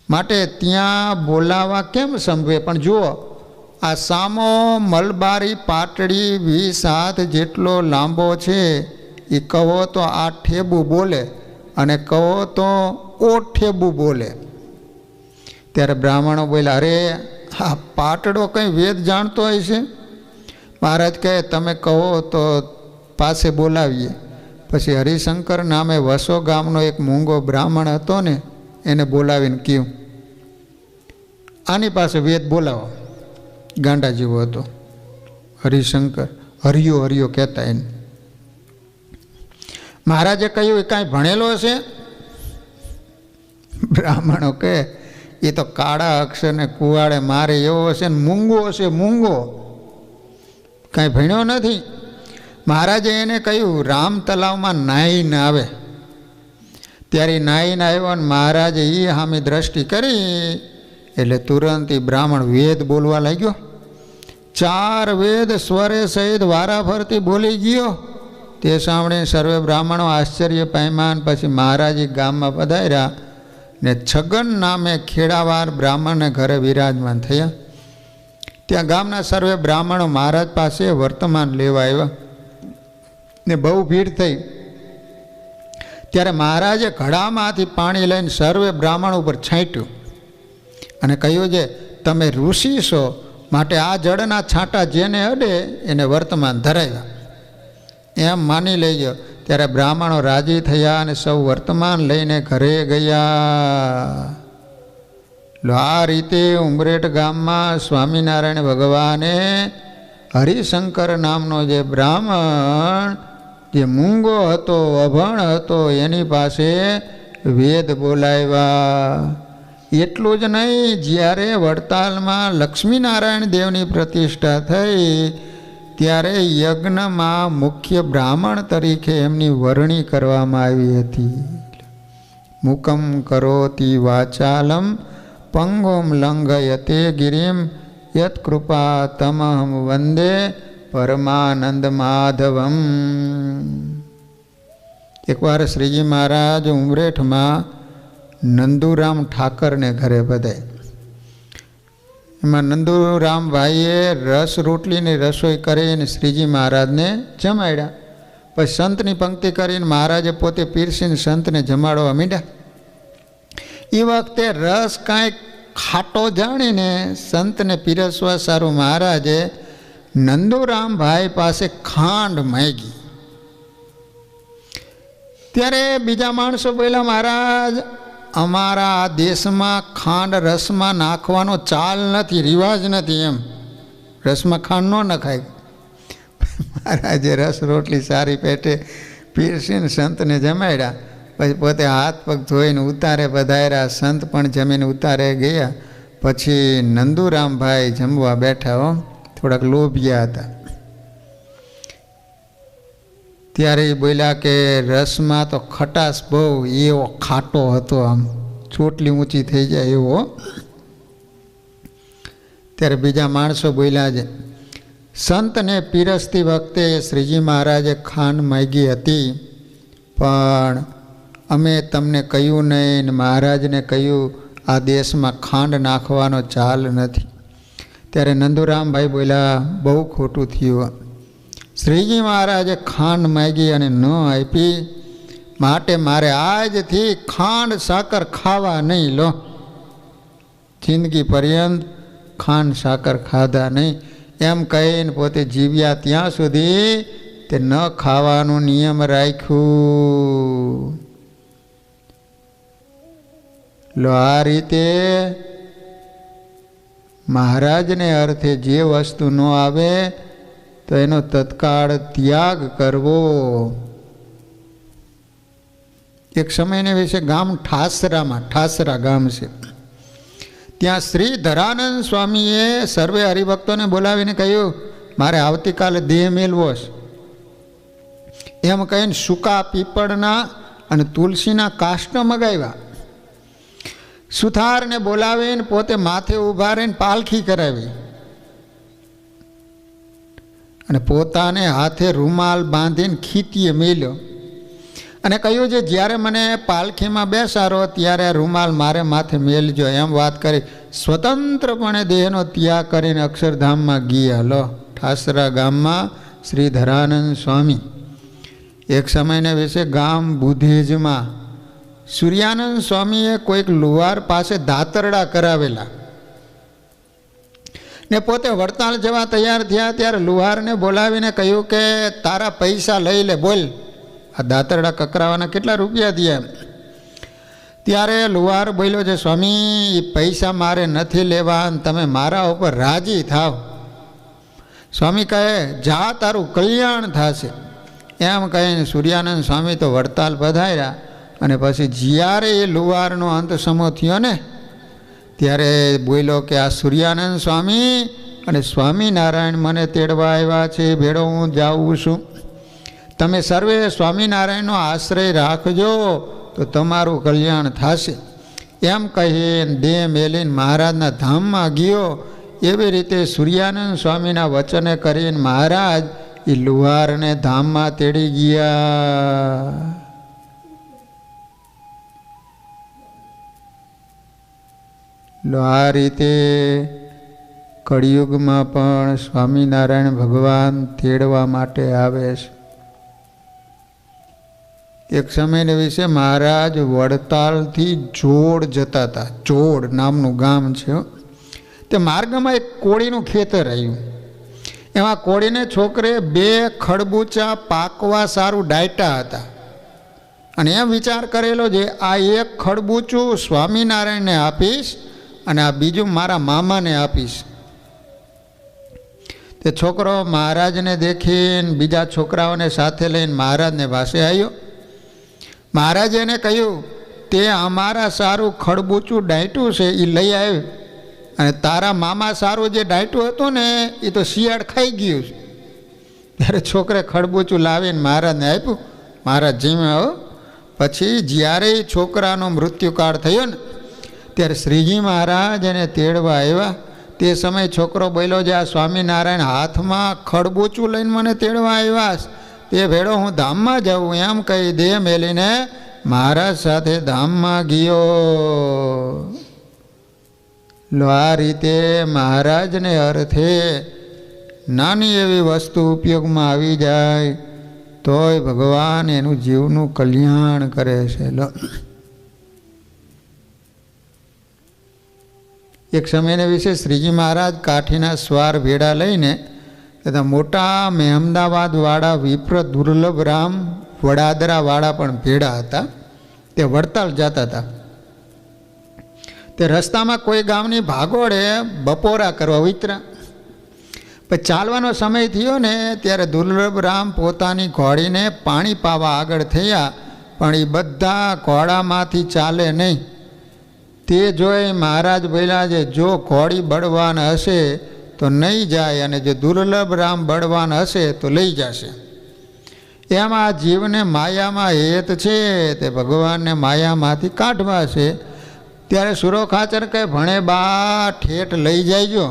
માટે ત્યાં બોલાવા કેમ સંભવે? પણ જુઓ, આ સામો મલબારી પાટડી 20 હાથ જેટલો લાંબો છે, એ કહો તો આ ઠેબુ બોલે અને કહો તો ઓ ઠેબુ બોલે. ત્યારે બ્રાહ્મણો બોલ્યા, અરે આ પાટડો કંઈ વેદ જાણતો હોય છે? મહારાજ કહે, તમે કહો તો પાસે બોલાવીએ. પછી હરિશંકર નામે વસો ગામનો એક મૂંગો બ્રાહ્મણ હતો ને, એને બોલાવીને કહ્યું, આની પાસે વેદ બોલાવો. ગાંડા જેવો હતો હરિશંકર, હરિયો હરિયો કહેતા એને. મહારાજે કહ્યું, એ કાંઈ ભણેલો છે? બ્રાહ્મણો કહે, એ તો કાળા અક્ષરને કુવાડે મારે એવો હશે ને મૂંગો હશે, મૂંગો, કાંઈ ભણ્યો નથી. મહારાજે એને કહ્યું, રામ તલાવમાં નાહીને આવે. ત્યારે નાહીને આવ્યો ને મહારાજે એ સામી દ્રષ્ટિ કરી એટલે તુરંત એ બ્રાહ્મણ વેદ બોલવા લાગ્યો. 4 વેદ સ્વરે સહિત વારા ફરતી બોલી ગયો. તે સાંભળીને સર્વે બ્રાહ્મણો આશ્ચર્ય પામ્યા. પછી મહારાજ ગામમાં પધાર્યા ને છગન નામે ખેડાવાર બ્રાહ્મણને ઘરે વિરાજમાન થયા. ત્યાં ગામના સર્વે બ્રાહ્મણો મહારાજ પાસે વર્તમાન લેવા આવ્યા ને બહુ ભીડ થઈ. ત્યારે મહારાજે ઘડામાંથી પાણી લઈને સર્વે બ્રાહ્મણ ઉપર છાંટ્યું અને કહ્યું છે, તમે ઋષિ છો, માટે આ જળના છાંટા જેને અડે એને વર્તમાન ધરાવ્યા, એમ માની લેજો. ત્યારે બ્રાહ્મણો રાજી થયા અને સૌ વર્તમાન લઈને ઘરે ગયા. આ રીતે ઉમરેઠ ગામમાં સ્વામિનારાયણ ભગવાને હરિશંકર નામનો જે બ્રાહ્મણ, જે મૂંગો હતો, અભણ હતો, એની પાસે વેદ બોલાવ્યા. એટલું જ નહીં, જ્યારે વડતાલમાં લક્ષ્મીનારાયણ દેવની પ્રતિષ્ઠા થઈ ત્યારે યજ્ઞમાં મુખ્ય બ્રાહ્મણ તરીકે એમની વરણી કરવામાં આવી હતી. મુકમ કરોતિ વાચાલમ પંગોમ લંઘયતે ગિરિમ યત કૃપા તમહમ વંદે પરમાનંદ માધવમ. એકવાર શ્રીજી મહારાજ ઉમરેઠમાં નંદુરામ ઠાકરને ઘરે પધાર્યા. એમાં નંદુરામભાઈએ રસ રોટલીની રસોઈ કરીને શ્રીજી મહારાજને જમાડ્યા. પછી સંતની પંક્તિ કરીને મહારાજે પોતે પીરસીને સંતને જમાડવા માંડ્યા. એ વખતે રસ કાંઈક ખાટો જાણીને સંતને પીરસવા સારું મહારાજે નંદુરામભાઈ પાસે ખાંડ માંગી. ત્યારે બીજા માણસો બોલ્યા, મહારાજ, અમારા આ દેશમાં ખાંડ રસમાં નાખવાનો ચાલ નથી, રિવાજ નથી, એમ રસમાં ખાંડ ન નખાય. મહારાજે રસ રોટલી સારી પેટે પીરસીને સંતને જમાડ્યા. પછી પોતે હાથ પગ ધોઈને ઉતારે પધાર્યા. સંત પણ જમીને ઉતારે ગયા. પછી નંદુરામભાઈ જમવા બેઠા. થોડાક લોભિયા હતા. ત્યારે એ બોલ્યા કે રસમાં તો ખટાશ બહુ, એવો ખાટો હતો, આમ ચોટલી ઊંચી થઈ જાય એવો. ત્યારે બીજા માણસો બોલ્યા છે, સંતને પીરસતી વખતે શ્રીજી મહારાજે ખાંડ માંગી હતી, પણ અમે તમને કહ્યું નહીં ને મહારાજને કહ્યું આ દેશમાં ખાંડ નાખવાનો ચાલ નથી. ત્યારે નંદુરામભાઈ બોલ્યા, બહુ ખોટું થયું. શ્રીજી મહારાજે ખાંડ માંગી અને ન આપી, માટે મારે આજથી ખાંડ સાકર ખાવા નહીં. લો, જિંદગી પર્યંત ખાંડ સાકર ખાધા નહીં એમ કહીને પોતે જીવ્યા ત્યાં સુધી તે ન ખાવાનું નિયમ રાખ્યું. લો આ રીતે મહારાજને અર્થે જે વસ્તુ ન આવે તો એનો તત્કાળ ત્યાગ કરવો. એક સમયને વિશે ગામ ઠાસરામાં, ઠાસરા ગામ છે, ત્યાં શ્રી ધરાનંદ સ્વામીએ સર્વે હરિભક્તોને બોલાવીને કહ્યું મારે આવતીકાલે દેહ મેળવો છે. એમ કહીને સૂકા પીપળના અને તુલસીના કાષ્ટ મગાવ્યા. સુથારને બોલાવીને પોતે માથે ઊભા રહીને પાલખી કરાવી અને પોતાને હાથે રૂમાલ બાંધીને ખીતીએ મેલ્યો અને કહ્યું છે જ્યારે મને પાલખીમાં બેસાડો ત્યારે રૂમાલ મારે માથે મેલજો એમ વાત કરી સ્વતંત્રપણે દેહનો ત્યાગ કરીને અક્ષરધામમાં ગયા. લો ઠાસરા ગામમાં શ્રી ધરાનંદ સ્વામી. એક સમયને વિશે ગામ બુધેજમાં સૂર્યાનંદ સ્વામીએ કોઈક લુહાર પાસે દાતરડા કરાવેલા ને પોતે વડતાલ જવા તૈયાર થયા ત્યારે લુહારને બોલાવીને કહ્યું કે તારા પૈસા લઈ લે, બોલ આ દાતરડા કકરાવાના કેટલા રૂપિયા થયા? ત્યારે લુહાર બોલ્યો છે સ્વામી એ પૈસા મારે નથી લેવા, તમે મારા ઉપર રાજી થાવ. સ્વામી કહે જા તારું કલ્યાણ થશે. એમ કહીને સૂર્યાનંદ સ્વામી તો વડતાલ પધાર્યા અને પછી જ્યારે એ લુહારનો અંત સમો થયો ને ત્યારે બોલ્યો કે આ સૂર્યાનંદ સ્વામી અને સ્વામિનારાયણ મને તેડવા આવ્યા છે, ભેળો હું જાઉં છું. તમે સર્વે સ્વામિનારાયણનો આશ્રય રાખજો તો તમારું કલ્યાણ થશે. એમ કહીને દેહ મેલીને મહારાજના ધામમાં ગયો. એવી રીતે સૂર્યાનંદ સ્વામીના વચને કરીને મહારાજ એ લુહારને ધામમાં તેડી ગયા. આ રીતે કળિયુગમાં પણ સ્વામિનારાયણ ભગવાન તેડવા માટે આવે છે. એક સમયને વિશે મહારાજ વડતાલથી જોડ જતા હતા. જોડ નામનું ગામ છે. તે માર્ગમાં એક કોળીનું ખેતર આવ્યું. એમાં કોળીને છોકરે 2 ખડબૂચા પાકવા સારું ડાયટા હતા અને એમ વિચાર કરેલો છે આ એક ખડબૂચું સ્વામિનારાયણને આપીશ અને આ બીજું મારા મામાને આપીશ. તે છોકરો મહારાજને દેખીને બીજા છોકરાઓને સાથે લઈને મહારાજને પાસે આવ્યો. મહારાજે એને કહ્યું તે અમારા સારું ખડબૂચું ડાયટું છે એ લઈ આવ્યું અને તારા મામા સારું જે ડાયટું હતું ને એ તો શિયાળ ખાઈ ગયું છે. ત્યારે છોકરે ખડબૂચું લાવીને મહારાજને આપ્યું. મહારાજ જીમ્યા. પછી જ્યારે એ છોકરાનો મૃત્યુકાળ થયો ને ત્યારે શ્રીજી મહારાજ એને તેડવા આવ્યા. તે સમયે છોકરો બોલ્યો છે આ સ્વામિનારાયણ હાથમાં ખડબૂચું લઈને મને તેડવા આવ્યા, તે ભેળો હું ધામમાં જાઉં એમ કહી દેહ મેલીને મહારાજ સાથે ધામમાં ગયો. લો આ રીતે મહારાજને અર્થે નાની એવી વસ્તુ ઉપયોગમાં આવી જાય તોય ભગવાન એનું જીવનું કલ્યાણ કરે છે. લો એક સમયને વિશે શ્રીજી મહારાજ કાઠીના સ્વાર ભેડા લઈને તથા મોટા મહેમદાવાદવાળા વિપ્ર દુર્લભ રામ વડાદરાવાળા પણ ભેડા હતા. તે વડતાલ જતા હતા. તે રસ્તામાં કોઈ ગામની ભાગોળે બપોરા કરવા ઉતર્યા. પછી ચાલવાનો સમય થયો ને ત્યારે દુર્લભ રામ પોતાની ઘોડીને પાણી પાવા આગળ થયા, પણ એ બધા ઘોડામાંથી ચાલે નહીં. તે જોઈ મહારાજ બોલ્યા છે જો ઘોડી બળવાન હશે તો નહીં જાય અને જો દુર્લભ રામ બળવાન હશે તો લઈ જશે. એમાં જીવને માયામાં હેત છે તે ભગવાનને માયામાંથી કાઢવા છે. ત્યારે સુરો ખાચર કહે ભણે બા ઠેઠ લઈ જાયજો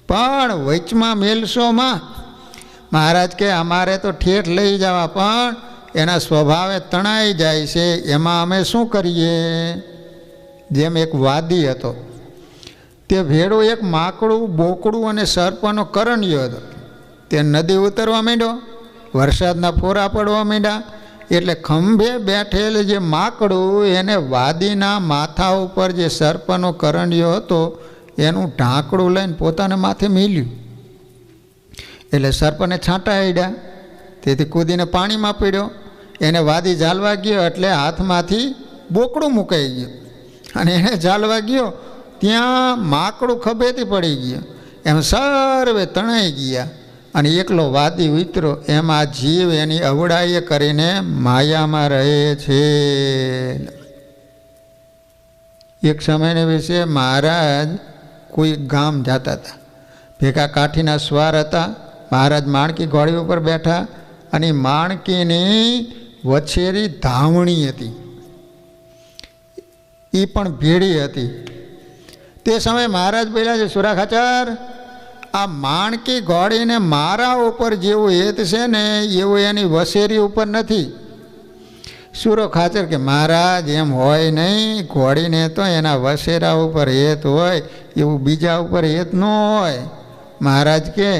પણ વચમાં મેલશો માં. મહારાજ કે અમારે તો ઠેઠ લઈ જવા પણ એના સ્વભાવે તણાઈ જાય છે, એમાં અમે શું કરીએ? જેમ એક વાદી હતો, તે ભેડો એક માકડું બોકડું અને સર્પનો કરણ્યો હતો. તે નદી ઉતરવા માંડ્યો, વરસાદના ફોરા પડવા માંડ્યા એટલે ખંભે બેઠેલ જે માકડું એને વાદીના માથા ઉપર જે સર્પનો કરંડિયો હતો એનું ઢાંકણું લઈને પોતાના માથે મીલ્યું. એટલે સર્પને છાંટા આડ્યા, તેથી કૂદીને પાણીમાં પડ્યો. એને વાદી ઝાલવા ગયો એટલે હાથમાંથી બોકડું મુકાઈ ગયું અને એને ઝાલવા ગયો ત્યાં માકડું ખભેથી પડી ગયું. એમ સર્વે તણાઈ ગયા અને એકલો વાદી ઉતરો. એમ આ જીવ એની અવડાઈએ કરીને માયામાં રહે છે. એક સમયને વિશે મહારાજ કોઈ ગામ જતા હતા. ભેગા કાઠીના સ્વાર હતા. મહારાજ માણકી ઘોડી ઉપર બેઠા અને માણકીની વછેરી ધાવણી હતી, એ પણ ભેડી હતી. તે સમયે મહારાજ બોલ્યા છે, સુરા ખાચર, આ માણકી ઘોડીને મારા ઉપર જેવું હેત છે ને એવું એની વછેરી ઉપર નથી. સુરો ખાચર કે મહારાજ એમ હોય નહીં, ઘોડીને તો એના વછેરા ઉપર હેત હોય, એવું બીજા ઉપર હેત ન હોય. મહારાજ કે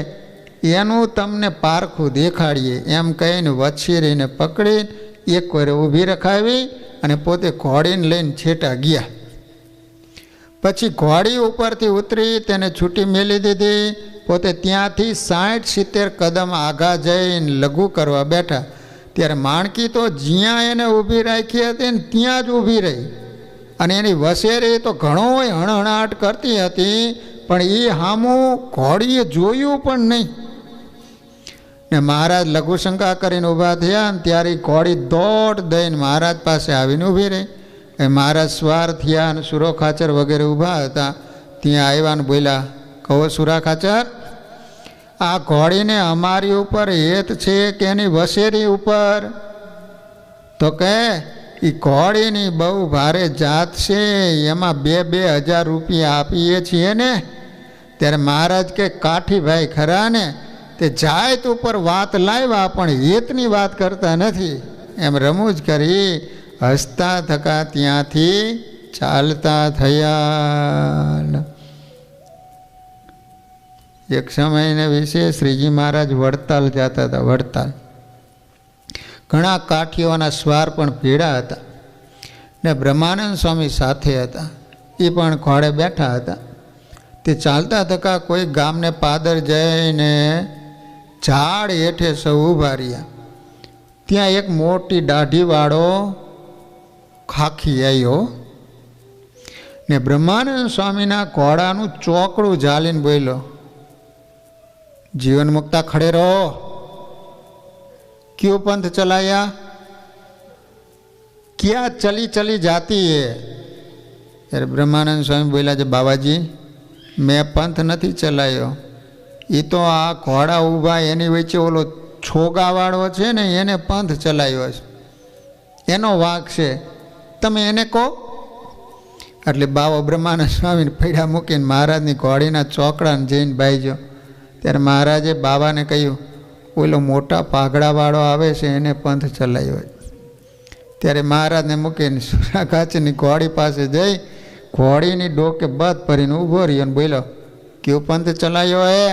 એનું તમને પારખું દેખાડીએ. એમ કહીને વછેરીને પકડી એક વાર ઊભી રખાવી અને પોતે ઘોડીને લઈને છેટા ગયા. પછી ઘોડી ઉપરથી ઉતરી તેને છૂટી મેલી દીધી. પોતે ત્યાંથી 60-70 કદમ આગા જઈને લઘુ કરવા બેઠા. ત્યારે માણકી તો જ્યાં એને ઊભી રાખી હતી ને ત્યાં જ ઊભી રહી અને એની વસેરી તો ઘણો હણહણાટ કરતી હતી, પણ એ સામું ઘોડીએ જોયું પણ નહીં. ને મહારાજ લઘુશંકા કરીને ઊભા થયા ને ત્યારે ઘોડી દોડ દઈને મહારાજ પાસે આવીને ઊભી રહી. એ મહારાજ સ્વાર થયા અને સુરો ખાચર વગેરે ઊભા હતા. ત્યાં આવ્યા ને બોલ્યા, કહો સુરા ખાચર, આ ઘોડીને અમારી ઉપર હેત છે કે એની વસેરી ઉપર? તો કહે એ ઘોડીની બહુ ભારે જાત છે, એમાં 2,000 રૂપિયા આપીએ છીએ ને. ત્યારે મહારાજ કે કાઠીભાઈ ખરા ને, તે જાત ઉપર વાત લાવ્યા પણ હેતની વાત કરતા નથી. એમ રમૂજ કરી હસતા થકા ત્યાંથી ચાલતા થયા. એક સમયને વિશે શ્રીજી મહારાજ વડતાલ જતા હતા. વડતાલ ઘણા કાઠીઓના સ્વાર પણ ભેળા હતા ને બ્રહ્માનંદ સ્વામી સાથે હતા. એ પણ ઘોડે બેઠા હતા. તે ચાલતા થકા કોઈ ગામને પાદર જઈને ઝાડ હેઠે સૌ ઊભા રહ્યા. ત્યાં એક મોટી દાઢીવાળો ખાખી આવ્યો ને બ્રહ્માનંદ સ્વામીના ઘોડાનું ચોકડું ઝાલીને બોલ્યો, जीवन मुक्ता खड़े रहो, क्यों पंथ चलाया, क्या चली चली जाती है? अरे ब्रह्मानंद स्वामी बोला, जो बाबा जी मैं पंथ नहीं चलायो, ये तो आ घोड़ा ऊभा एनी वच्चे ओलो छोगावाड़ो छे ने एने पंथ चलायो छे, एनो वाक छे, तमे एने को. એટલે બાવો બ્રહ્માનંદ સ્વામીને પૈડા મૂકીને મહારાજની ઘોડીના ચોકડાને જઈને બાઈજો. ત્યારે મહારાજે બાબાને કહ્યું, ઓલો મોટા પાઘડાવાળો આવે છે એને પંથ ચલાવ્યો. ત્યારે મહારાજને મૂકીને સુરા ખાચરની ઘોડી પાસે જઈ ઘોડીની ડોકે બધ ભરીને ઊભો રહ્યો અને બોલ્યો, કયો પંથ ચલાવ્યો હે?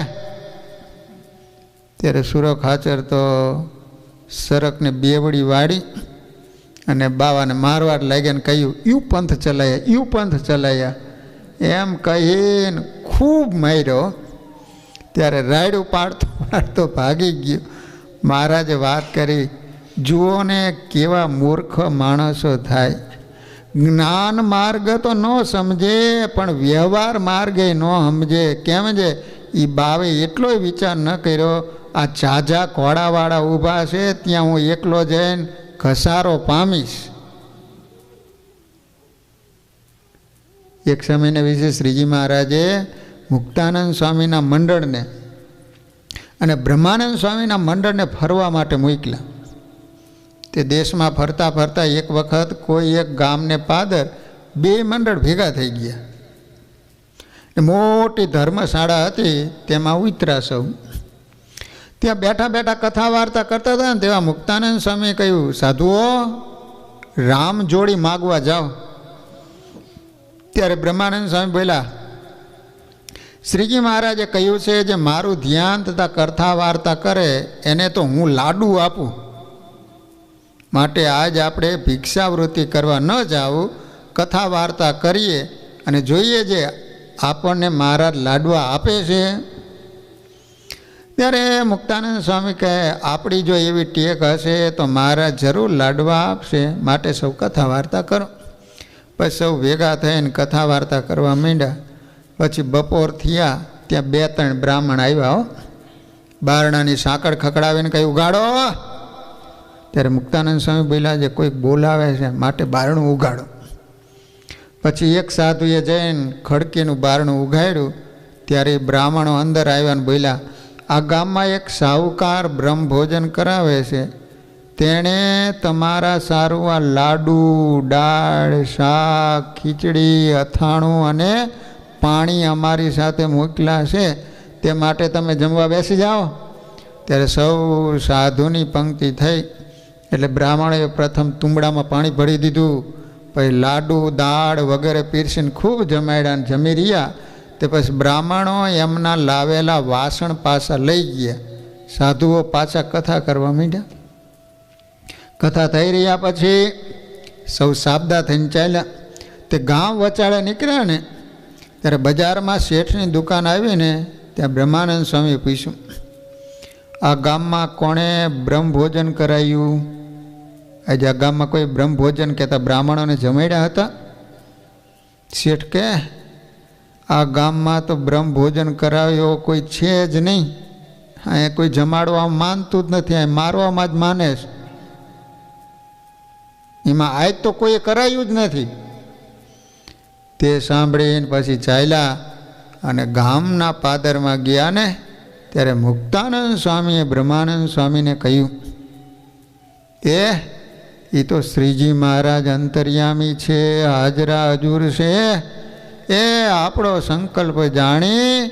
ત્યારે સુરો ખાચર તો સરકને બેવડી વાળી અને બાવાને મારવા લાગ્યા ને કહ્યું, યુ પંથ ચલાયા, યુ પંથ ચલાયા, એમ કહીને ખૂબ માર્યો. ત્યારે રાયડું પાડતો પાડતો ભાગી ગયો. મહારાજે વાત કરી, જુઓ ને કેવા મૂર્ખ માણસો થાય. જ્ઞાન માર્ગ તો ન સમજે પણ વ્યવહાર માર્ગે ન સમજે. કેમ છે? એ બાવે એટલોય વિચાર ન કર્યો, આ ઝાઝા ઘોડાવાળા ઊભા છે ત્યાં હું એકલો જઈને ઘસારો પામીશ. એક સમયને વિશે શ્રીજી મહારાજે મુક્તાનંદ સ્વામીના મંડળને અને બ્રહ્માનંદ સ્વામીના મંડળને ફરવા માટે મોકલ્યા. તે દેશમાં ફરતા ફરતા એક વખત કોઈ એક ગામને પાદર 2 મંડળ ભેગા થઈ ગયા. મોટી ધર્મશાળા હતી, તેમાં ઉતર્યા સૌ. ત્યાં બેઠા બેઠા કથા વાર્તા કરતા હતા ને તેવા મુક્તાનંદ સ્વામીએ કહ્યું, સાધુઓ રામ જોડી માગવા જાઓ. ત્યારે બ્રહ્માનંદ સ્વામી બોલ્યા, શ્રીજી મહારાજે કહ્યું છે જે મારું ધ્યાન તથા કથા વાર્તા કરે એને તો હું લાડુ આપું. માટે આજ આપણે ભિક્ષાવૃત્તિ કરવા ન જાવું, કથા વાર્તા કરીએ અને જોઈએ જે આપણને મહારાજ લાડવા આપે છે. ત્યારે મુક્તાનંદ સ્વામી કહે આપણી જો એવી ટેક હશે તો મહારાજ જરૂર લાડવા આપશે, માટે સૌ કથા વાર્તા કરો. પછી સૌ ભેગા થઈને કથા વાર્તા કરવા માંડ્યા. પછી બપોર થયા ત્યાં 2-3 બ્રાહ્મણ આવ્યા. બારણાની સાંકળ ખખડાવીને કહ્યું ઉગાડો. ત્યારે મુક્તાનંદ સ્વામી બોલ્યા છે કોઈક બોલાવે છે માટે બારણું ઉગાડો. પછી એક સાધુએ જઈને ખડકીનું બારણું ઉગાડ્યું. ત્યારે બ્રાહ્મણો અંદર આવ્યા ને બોલ્યા આ ગામમાં એક સાહુકાર બ્રહ્મભોજન કરાવે છે, તેણે તમારા સારું આ લાડુ, દાળ, શાક, ખીચડી, અથાણું અને પાણી અમારી સાથે મોકલ્યા છે, તે માટે તમે જમવા બેસી જાઓ. ત્યારે સૌ સાધુની પંક્તિ થઈ. એટલે બ્રાહ્મણોએ પ્રથમ તુંબડામાં પાણી ભરી દીધું, પછી લાડુ, દાળ વગેરે પીરસીને ખૂબ જમાડ્યા અને જમી રહ્યા. તે પછી બ્રાહ્મણો એમના લાવેલા વાસણ પાછા લઈ ગયા. સાધુઓ પાછા કથા કરવા માંડ્યા. કથા થઈ રહ્યા પછી સૌ સાબદા થઈને ચાલ્યા. તે ગામ વચાળે નીકળ્યા ને ત્યારે બજારમાં શેઠની દુકાન આવીને ત્યાં બ્રહ્માનંદ સ્વામીએ પૂછ્યું આ ગામમાં કોણે બ્રહ્મભોજન કરાયું? આજે આ ગામમાં કોઈ બ્રહ્મભોજન કહેતા બ્રાહ્મણોને જમાડ્યા હતા? શેઠ કે આ ગામમાં તો બ્રહ્મભોજન કરાવ્યો કોઈ છે જ નહીં. અહીંયા કોઈ જમાડવા માનતું જ નથી, અહીં મારવામાં જ માને છે. એમાં આજ તો કોઈ કરાયું જ નથી. તે સાંભળીને પછી ચાલ્યા અને ગામના પાદરમાં ગયા ને ત્યારે મુક્તાનંદ સ્વામીએ બ્રહ્માનંદ સ્વામીને કહ્યું એ તો શ્રીજી મહારાજ અંતર્યામી છે, હાજરા હજુર છે. એ આપણો સંકલ્પ જાણી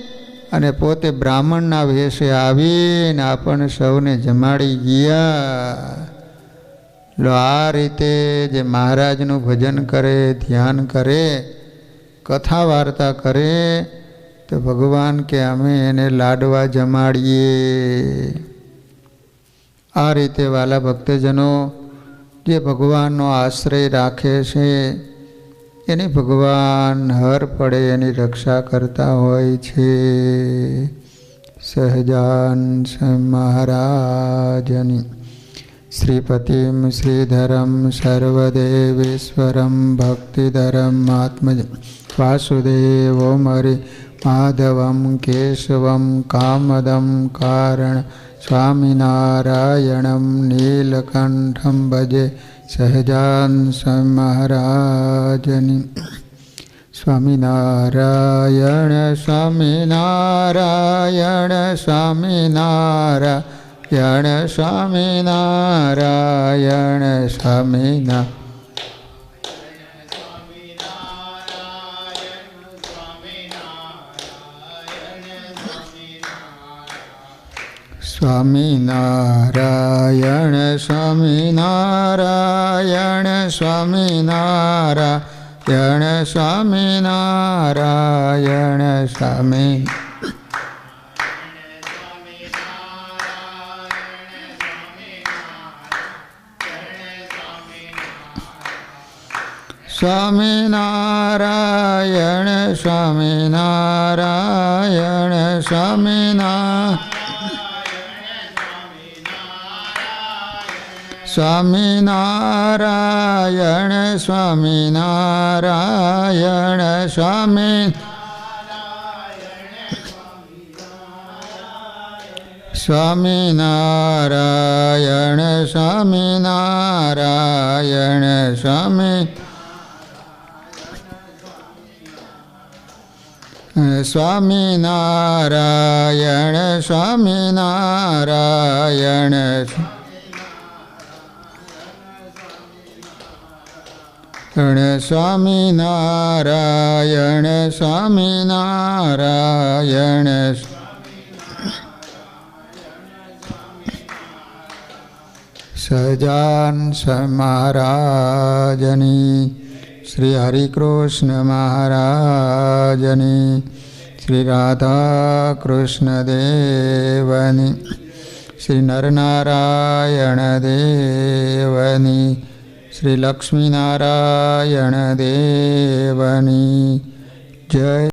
અને પોતે બ્રાહ્મણના વેશે આવીને આપણને સૌને જમાડી ગયા. લો આ રીતે જે મહારાજનું ભજન કરે, ધ્યાન કરે, કથા વાર્તા કરે તો ભગવાન કે અમે એને લાડવા જમાડીએ. આ રીતે વાલા ભક્તજનો જે ભગવાનનો આશ્રય રાખે છે એની ભગવાન હર પડે એની રક્ષા કરતા હોય છે. સહજાન મહારાજની શ્રીપતિમ શ્રીધરમ સર્વદેવેશ્વરમ ભક્તિધરમ આત્મજ વાસુદેવો મરી માધવમ કેશવમ કામદમ કારણ સ્વામિનારાયણમ નીલકંઠમ ભજે. સહજાન મહારાજની સ્વામિનારાયણ સ્વામિનારાયણ સ્વામિનારાયણ સ્વામિનારાયણ સ્વામિનારાયણ સ્વામિનારાયણ સ્વામિનારાયણ સ્વામિનારાયણ સ્વામિનારાયણ સ્વામી સ્વામિનારાયણ સ્વામિનારાયણ સ્વામિનારાયણ સ્વામિનારાયણ સ્વામિનારાયણ સ્વામી સ્વામિનારાયણ સ્વામિનારાયણ સ્વામી સ્વામિનારાયણ સ્વામિનારાયણ સ્વામિનારાયણ સ્વામિનારાયણ સહજાન મહારાજની શ્રી હરિકૃષ્ણ મહારાજની શ્રી રાધા કૃષ્ણ દેવની શ્રી નરનારાયણ દેવની, શ્રી લક્ષ્મીનારાયણ દેવની જય.